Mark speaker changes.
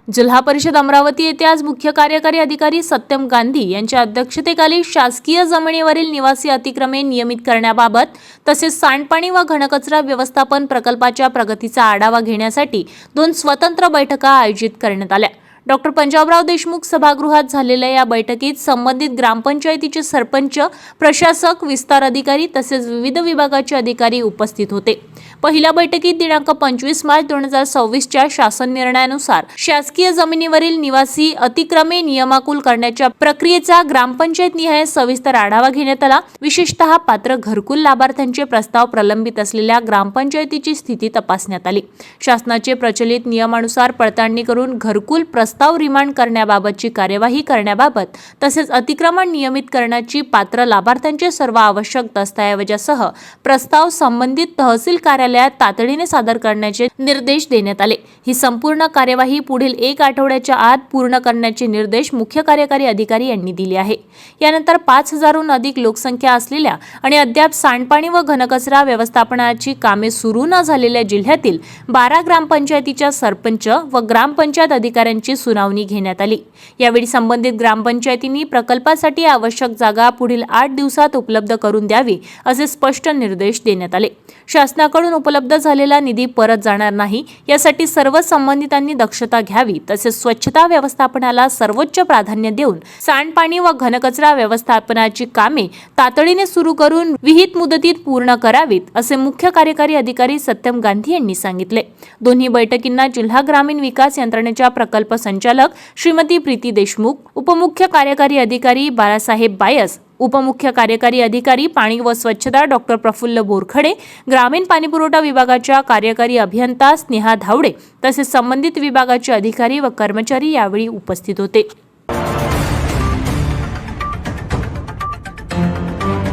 Speaker 1: जिल्हा परिषद अमरावती येथे आज मुख्य कार्यकारी अधिकारी सत्यम गांधी यांच्या अध्यक्षतेखाली शासकीय जमिनीवरील निवासी अतिक्रमे नियमित करण्याबाबत तसेच सांडपाणी व घनकचरा व्यवस्थापन प्रकल्पाच्या प्रगतीचा आढावा घेण्यासाठी 2 स्वतंत्र बैठका आयोजित करण्यात आल्या। डॉक्टर पंजाबराव देशमुख सभागृहात झालेल्या या बैठकीत संबंधित ग्रामपंचायतीचे सरपंच, प्रशासक, विस्तार अधिकारी तसेच विविध विभागाचे अधिकारी उपस्थित होते। पहिल्या बैठकीत दिनांक 25 मार्च 2026 च्या शासन निर्णयानुसार शासकीय जमिनीवरील निवासी अतिक्रमे नियमाकुल करण्याच्या प्रक्रियेचा ग्रामपंचायत निहाय सविस्तर आढावा घेण्यात आला। विशेषतः पात्र घरकुल लाभार्थ्यांचे प्रस्ताव प्रलंबित असलेल्या ग्रामपंचायतीची स्थिती तपासण्यात आली। शासनाचे प्रचलित नियमानुसार पडताळणी करून घरकुल प्रस्ताव रिमांड करण्याबाबतची कार्यवाही करण्याबाबत तसेच अतिक्रमण नियमित करण्याची पात्र लाभार्थ्यांचे सर्व आवश्यक दस्तऐवजासह प्रस्ताव संबंधित तहसील कार्यालयात तातडीने सादर करण्याचे निर्देश देण्यात आले। ही संपूर्ण कार्यवाही पुढील 1 आठवड्याच्या आत पूर्ण करण्याचे निर्देश मुख्य कार्यकारी अधिकारी यांनी दिले आहे। यानंतर 5000हून अधिक लोकसंख्या असलेल्या आणि अद्याप सांडपाणी व घनकचरा व्यवस्थापनाची कामे सुरू न झालेल्या जिल्ह्यातील 12 ग्रामपंचायतीच्या सरपंच व ग्रामपंचायत अधिकाऱ्यांची सुनावणी घेण्यात आली। यावेळी संबंधित ग्रामपंचायतींनी प्रकल्पासाठी आवश्यक जागा पुढील 8 दिवसात उपलब्ध करून द्यावी असे स्पष्ट निर्देश देण्यात आले। शासनाकडून उपलब्ध झालेला निधी परत जाणार नाही यासाठी सर्व संबंधितांनी दक्षता घ्यावी तसेच स्वच्छता व्यवस्थापनाला सर्वोच्च प्राधान्य देऊन सांडपाणी व घनकचरा व्यवस्थापनाची कामे तातडीने सुरू करून विहित मुदतीत पूर्ण करावीत असे मुख्य कार्यकारी अधिकारी सत्यम गांधी यांनी सांगितले। दोन्ही बैठकींना जिल्हा ग्रामीण विकास यंत्रणेच्या प्रकल्प संचालक श्रीमती प्रीती देशमुख, उपमुख्य कार्यकारी अधिकारी बाळासाहेब बायस, उपमुख्य कार्यकारी अधिकारी पाणी व स्वच्छता डॉक्टर प्रफुल्ल बोरखडे, ग्रामीण पाणीपुरवठा विभागाच्या कार्यकारी अभियंता स्नेहा धावडे तसेच संबंधित विभागाचे अधिकारी व कर्मचारी यावेळी उपस्थित होते।